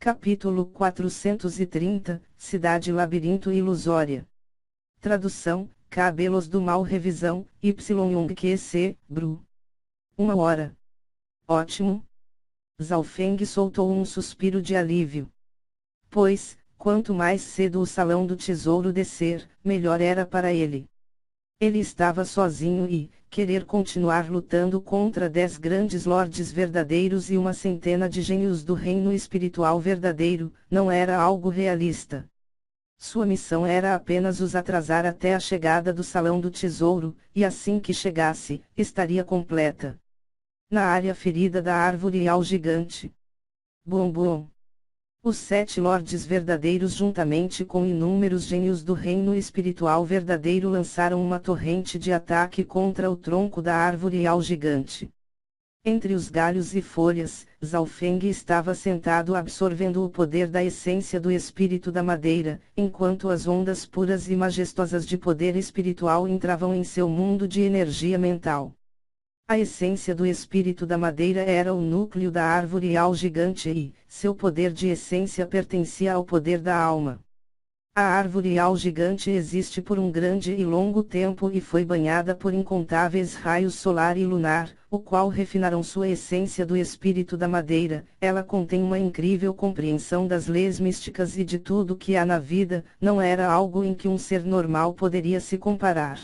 Capítulo 430, Cidade Labirinto Ilusória. Tradução, Cabelos do Mal. Revisão, YUNGQC, Bru. 1 hora. Ótimo. Zhao Feng soltou um suspiro de alívio. Pois, quanto mais cedo o Salão do Tesouro descer, melhor era para ele. Ele estava sozinho e, querer continuar lutando contra 10 grandes lordes verdadeiros e uma centena de gênios do reino espiritual verdadeiro, não era algo realista. Sua missão era apenas os atrasar até a chegada do Salão do Tesouro, e assim que chegasse, estaria completa. Na área ferida da árvore ao gigante. Bom bom. Os 7 lordes verdadeiros juntamente com inúmeros gênios do reino espiritual verdadeiro lançaram uma torrente de ataque contra o tronco da árvore ao gigante. Entre os galhos e folhas, Zhao Feng estava sentado absorvendo o poder da essência do espírito da madeira, enquanto as ondas puras e majestosas de poder espiritual entravam em seu mundo de energia mental. A essência do espírito da madeira era o núcleo da árvore ao gigante e, seu poder de essência pertencia ao poder da alma. A árvore ao gigante existe por um grande e longo tempo e foi banhada por incontáveis raios solar e lunar, o qual refinaram sua essência do espírito da madeira. Ela contém uma incrível compreensão das leis místicas e de tudo que há na vida, não era algo em que um ser normal poderia se comparar.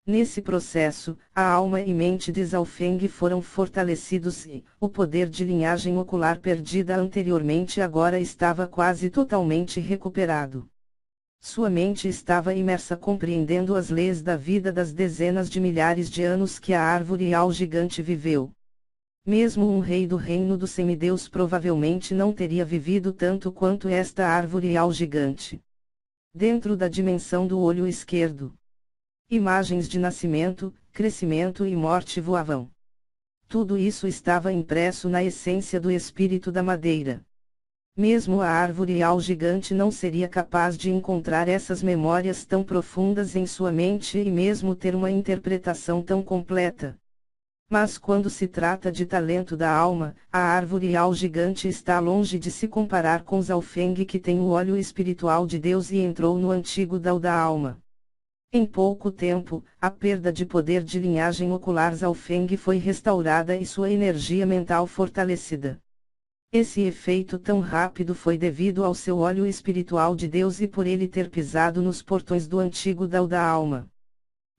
Nesse processo, a alma e mente de Zhao Feng foram fortalecidos e, o poder de linhagem ocular perdida anteriormente agora estava quase totalmente recuperado. Sua mente estava imersa compreendendo as leis da vida das dezenas de milhares de anos que a árvore ao gigante viveu. Mesmo um rei do reino do semideus provavelmente não teria vivido tanto quanto esta árvore ao gigante. Dentro da dimensão do olho esquerdo, imagens de nascimento, crescimento e morte voavam. Tudo isso estava impresso na essência do espírito da madeira. Mesmo a árvore ao gigante não seria capaz de encontrar essas memórias tão profundas em sua mente e mesmo ter uma interpretação tão completa. Mas quando se trata de talento da alma, a árvore ao gigante está longe de se comparar com Zhao Feng, que tem o olho espiritual de Deus e entrou no antigo Dao da alma. Em pouco tempo, a perda de poder de linhagem ocular Zhao Feng foi restaurada e sua energia mental fortalecida. Esse efeito tão rápido foi devido ao seu olho espiritual de Deus e por ele ter pisado nos portões do antigo Dao da alma.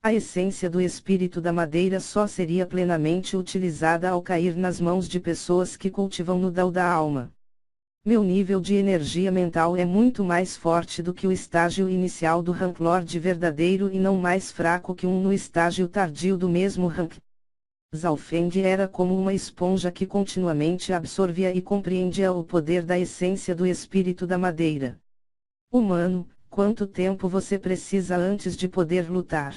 A essência do espírito da madeira só seria plenamente utilizada ao cair nas mãos de pessoas que cultivam no Dao da alma. Meu nível de energia mental é muito mais forte do que o estágio inicial do Rank Lord verdadeiro e não mais fraco que um no estágio tardio do mesmo Rank. Zhao Feng era como uma esponja que continuamente absorvia e compreendia o poder da essência do espírito da madeira. Humano, quanto tempo você precisa antes de poder lutar?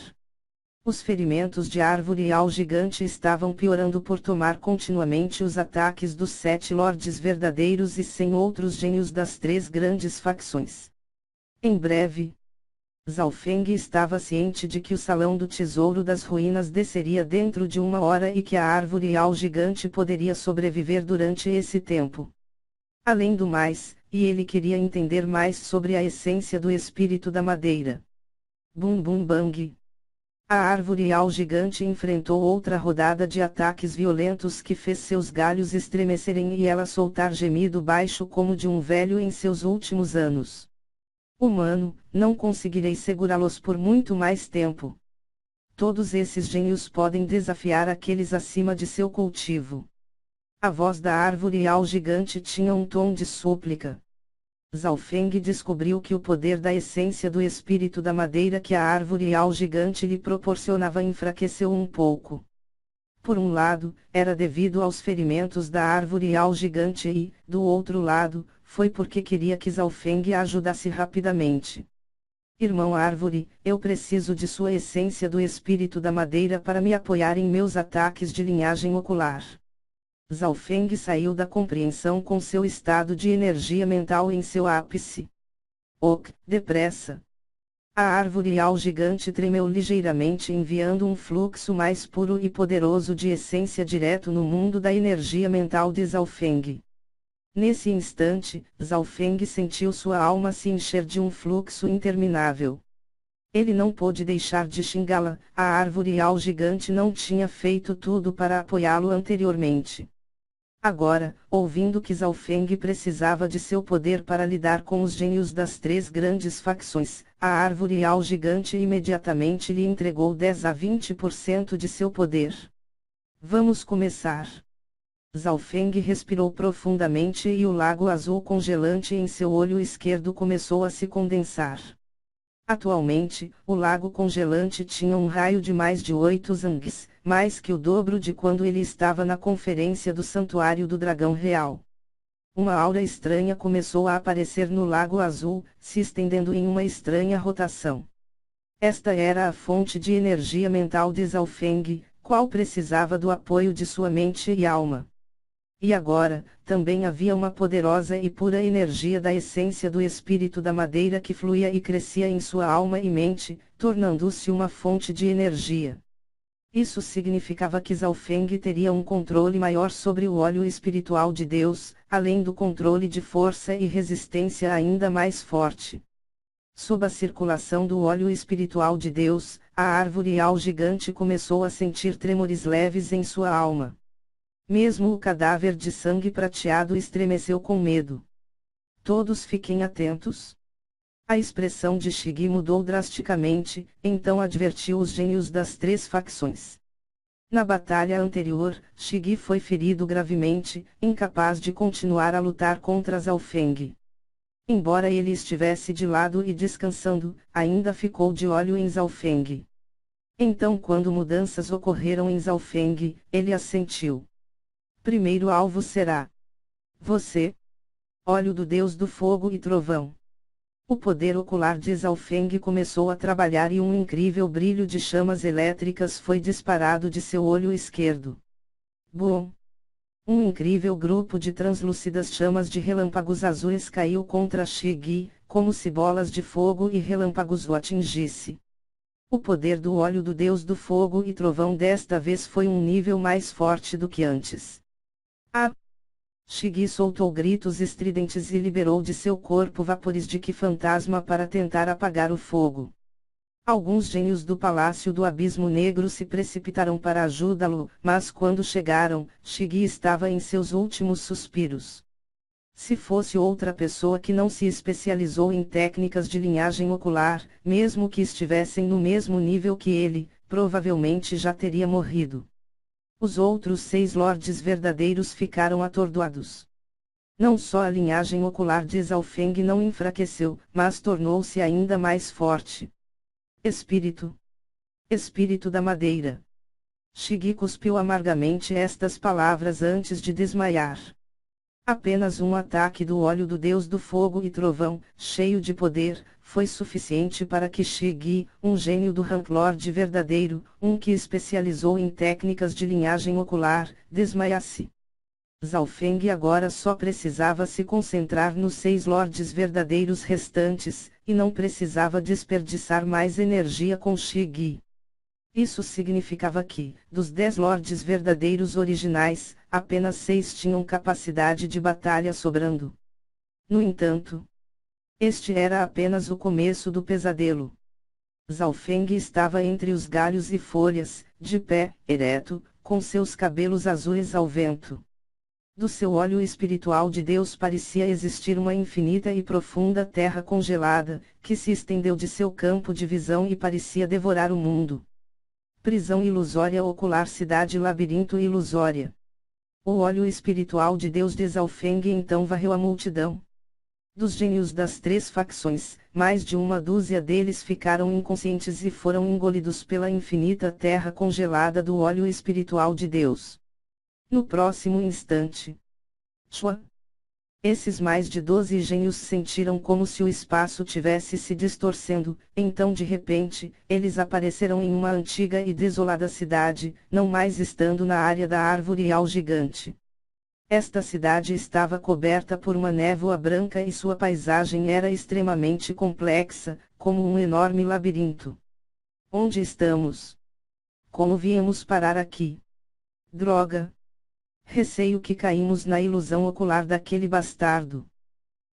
Os ferimentos de árvore ao gigante estavam piorando por tomar continuamente os ataques dos 7 lordes verdadeiros e 100 outros gênios das 3 grandes facções. Em breve, Zhao Feng estava ciente de que o Salão do Tesouro das Ruínas desceria dentro de 1 hora e que a árvore ao gigante poderia sobreviver durante esse tempo. Além do mais, ele queria entender mais sobre a essência do espírito da madeira. Bum bum bang. A árvore ao gigante enfrentou outra rodada de ataques violentos que fez seus galhos estremecerem e ela soltar gemido baixo como de um velho em seus últimos anos. Humano, não conseguirei segurá-los por muito mais tempo. Todos esses gênios podem desafiar aqueles acima de seu cultivo. A voz da árvore ao gigante tinha um tom de súplica. Zhao Feng descobriu que o poder da essência do espírito da madeira que a árvore ao gigante lhe proporcionava enfraqueceu um pouco. Por um lado, era devido aos ferimentos da árvore ao gigante e, do outro lado, foi porque queria que Zhao Feng a ajudasse rapidamente. Irmão árvore, eu preciso de sua essência do espírito da madeira para me apoiar em meus ataques de linhagem ocular. Zhao Feng saiu da compreensão com seu estado de energia mental em seu ápice. Ok, depressa. A árvore ao gigante tremeu ligeiramente enviando um fluxo mais puro e poderoso de essência direto no mundo da energia mental de Zhao Feng. Nesse instante, Zhao Feng sentiu sua alma se encher de um fluxo interminável. Ele não pôde deixar de xingá-la, a árvore ao gigante não tinha feito tudo para apoiá-lo anteriormente. Agora, ouvindo que Zhao Feng precisava de seu poder para lidar com os gênios das três grandes facções, a árvore ao gigante imediatamente lhe entregou 10 a 20% de seu poder. Vamos começar. Zhao Feng respirou profundamente e o lago azul congelante em seu olho esquerdo começou a se condensar. Atualmente, o lago congelante tinha um raio de mais de 8 zangues, mais que o dobro de quando ele estava na conferência do Santuário do Dragão Real. Uma aura estranha começou a aparecer no lago azul, se estendendo em uma estranha rotação. Esta era a fonte de energia mental de Zhao Feng, qual precisava do apoio de sua mente e alma. E agora, também havia uma poderosa e pura energia da essência do espírito da madeira que fluía e crescia em sua alma e mente, tornando-se uma fonte de energia. Isso significava que Zhao Feng teria um controle maior sobre o óleo espiritual de Deus, além do controle de força e resistência ainda mais forte. Sob a circulação do óleo espiritual de Deus, a árvore ao gigante começou a sentir tremores leves em sua alma. Mesmo o cadáver de sangue prateado estremeceu com medo. Todos fiquem atentos. A expressão de Shigi mudou drasticamente, então advertiu os gênios das três facções. Na batalha anterior, Shigi foi ferido gravemente, incapaz de continuar a lutar contra Zhao Feng. Embora ele estivesse de lado e descansando, ainda ficou de olho em Zhao Feng. Então quando mudanças ocorreram em Zhao Feng, ele assentiu. Primeiro alvo será você, olho do Deus do fogo e trovão. O poder ocular de Zhao Feng começou a trabalhar e um incrível brilho de chamas elétricas foi disparado de seu olho esquerdo. Boom! Um incrível grupo de translúcidas chamas de relâmpagos azuis caiu contra Shigi, como se bolas de fogo e relâmpagos o atingisse. O poder do olho do Deus do fogo e trovão desta vez foi um nível mais forte do que antes. Ah! Shigi soltou gritos estridentes e liberou de seu corpo vapores de Ki fantasma para tentar apagar o fogo. Alguns gênios do Palácio do Abismo Negro se precipitaram para ajudá-lo, mas quando chegaram, Shigi estava em seus últimos suspiros. Se fosse outra pessoa que não se especializou em técnicas de linhagem ocular, mesmo que estivessem no mesmo nível que ele, provavelmente já teria morrido. Os outros 6 lordes verdadeiros ficaram atordoados. Não só a linhagem ocular de Zhao Feng não enfraqueceu, mas tornou-se ainda mais forte. Espírito. Espírito da madeira. Shigi cuspiu amargamente estas palavras antes de desmaiar. Apenas um ataque do olho do Deus do fogo e trovão, cheio de poder, foi suficiente para que Shigi, um gênio do Rank Lord verdadeiro, um que especializou em técnicas de linhagem ocular, desmaiasse. Zhao Feng agora só precisava se concentrar nos 6 lordes verdadeiros restantes, e não precisava desperdiçar mais energia com Shigi. Isso significava que, dos 10 lordes verdadeiros originais, apenas 6 tinham capacidade de batalha sobrando. No entanto, este era apenas o começo do pesadelo. Zhao Feng estava entre os galhos e folhas, de pé, ereto, com seus cabelos azuis ao vento. Do seu olho espiritual de Deus parecia existir uma infinita e profunda terra congelada, que se estendeu de seu campo de visão e parecia devorar o mundo. Prisão ilusória ocular, cidade labirinto ilusória. O olho espiritual de Deus de Zhao Feng então varreu a multidão. Dos gênios das 3 facções, mais de uma dúzia deles ficaram inconscientes e foram engolidos pela infinita terra congelada do olho espiritual de Deus. No próximo instante, Chua! Esses mais de 12 gênios sentiram como se o espaço tivesse se distorcendo, então de repente, eles apareceram em uma antiga e desolada cidade, não mais estando na área da árvore ao gigante. Esta cidade estava coberta por uma névoa branca e sua paisagem era extremamente complexa, como um enorme labirinto. Onde estamos? Como viemos parar aqui? Droga! Receio que caímos na ilusão ocular daquele bastardo.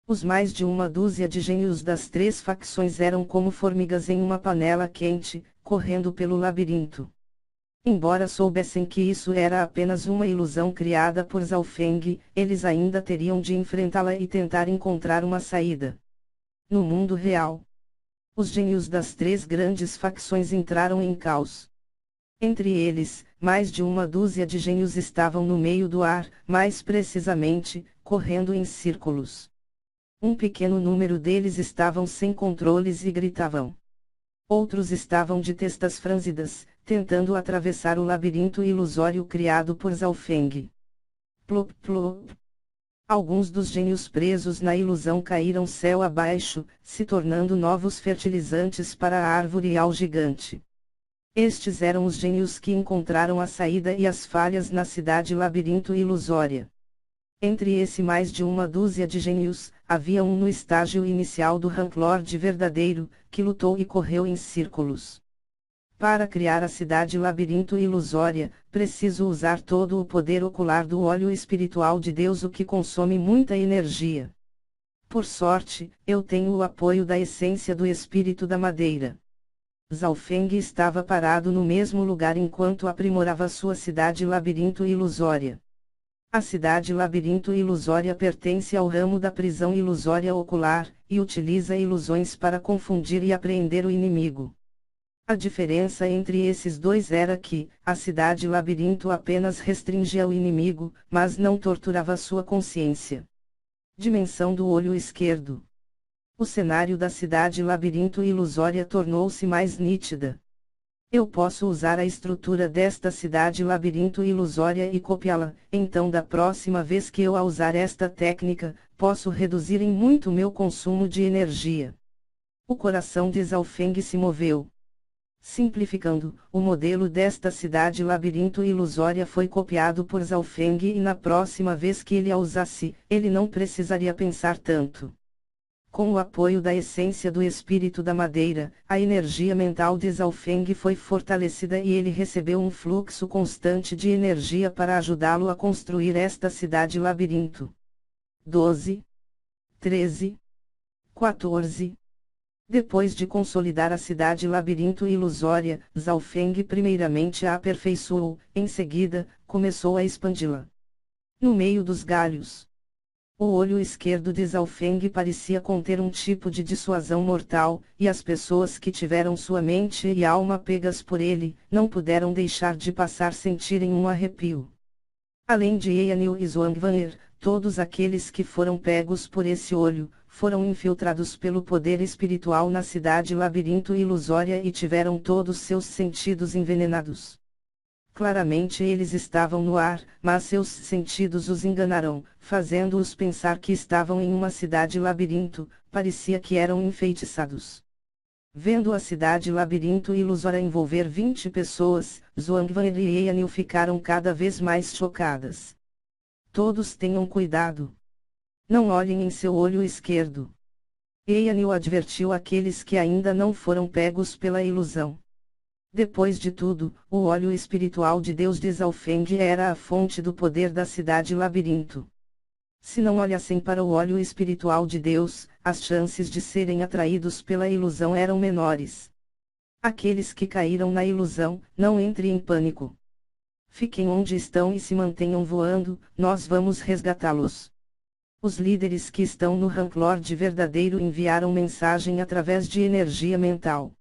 Os mais de uma dúzia de gênios das três facções eram como formigas em uma panela quente, correndo pelo labirinto. Embora soubessem que isso era apenas uma ilusão criada por Zhao Feng, eles ainda teriam de enfrentá-la e tentar encontrar uma saída. No mundo real, os gênios das três grandes facções entraram em caos. Entre eles, mais de uma dúzia de gênios estavam no meio do ar, mais precisamente, correndo em círculos. Um pequeno número deles estavam sem controles e gritavam. Outros estavam de testas franzidas, tentando atravessar o labirinto ilusório criado por Zhao Feng. Plop plop. Alguns dos gênios presos na ilusão caíram céu abaixo, se tornando novos fertilizantes para a árvore ao gigante. Estes eram os gênios que encontraram a saída e as falhas na cidade labirinto ilusória. Entre esse mais de uma dúzia de gênios, havia um no estágio inicial do Ranklord verdadeiro, que lutou e correu em círculos. Para criar a cidade labirinto ilusória, preciso usar todo o poder ocular do óleo espiritual de Deus, o que consome muita energia. Por sorte, eu tenho o apoio da essência do espírito da madeira. Zhao Feng estava parado no mesmo lugar enquanto aprimorava sua cidade labirinto ilusória. A cidade labirinto ilusória pertence ao ramo da prisão ilusória ocular, e utiliza ilusões para confundir e apreender o inimigo. A diferença entre esses dois era que, a cidade labirinto apenas restringia o inimigo, mas não torturava sua consciência. Dimensão do olho esquerdo. O cenário da cidade labirinto ilusória tornou-se mais nítida. Eu posso usar a estrutura desta cidade labirinto ilusória e copiá-la, então da próxima vez que eu a usar esta técnica, posso reduzir em muito meu consumo de energia. O coração de Zhao Feng se moveu. Simplificando, o modelo desta cidade labirinto ilusória foi copiado por Zhao Feng e na próxima vez que ele a usasse, ele não precisaria pensar tanto. Com o apoio da essência do espírito da madeira, a energia mental de Zhao Feng foi fortalecida e ele recebeu um fluxo constante de energia para ajudá-lo a construir esta cidade labirinto. 12. 13. 14. Depois de consolidar a cidade labirinto ilusória, Zhao Feng primeiramente a aperfeiçoou, em seguida, começou a expandi-la. No meio dos galhos, o olho esquerdo de Zhao Feng parecia conter um tipo de dissuasão mortal, e as pessoas que tiveram sua mente e alma pegas por ele, não puderam deixar de passar sentirem um arrepio. Além de Eanil e Zhuangvan'er, todos aqueles que foram pegos por esse olho, foram infiltrados pelo poder espiritual na cidade labirinto ilusória e tiveram todos seus sentidos envenenados. Claramente eles estavam no ar, mas seus sentidos os enganaram, fazendo-os pensar que estavam em uma cidade labirinto, parecia que eram enfeitiçados. Vendo a cidade labirinto ilusória envolver 20 pessoas, Zhuangvan'er e Eanil ficaram cada vez mais chocadas. Todos tenham cuidado. Não olhem em seu olho esquerdo. Eanil advertiu aqueles que ainda não foram pegos pela ilusão. Depois de tudo, o óleo espiritual de Deus de Zhao Feng era a fonte do poder da cidade labirinto. Se não olhassem para o óleo espiritual de Deus, as chances de serem atraídos pela ilusão eram menores. Aqueles que caíram na ilusão, não entrem em pânico. Fiquem onde estão e se mantenham voando, nós vamos resgatá-los. Os líderes que estão no Ranklord verdadeiro enviaram mensagem através de energia mental.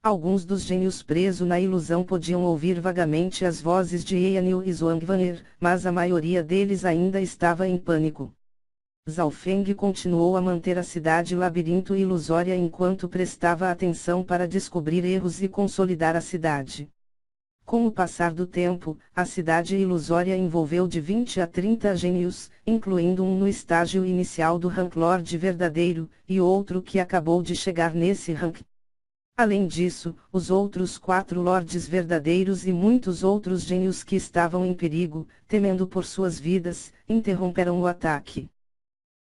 Alguns dos gênios presos na ilusão podiam ouvir vagamente as vozes de Eanil e Zhuangvan'er, mas a maioria deles ainda estava em pânico. Zhao Feng continuou a manter a cidade labirinto ilusória enquanto prestava atenção para descobrir erros e consolidar a cidade. Com o passar do tempo, a cidade ilusória envolveu de 20 a 30 gênios, incluindo um no estágio inicial do Ranklord verdadeiro, e outro que acabou de chegar nesse rank. Além disso, os outros 4 lordes verdadeiros e muitos outros gênios que estavam em perigo, temendo por suas vidas, interromperam o ataque.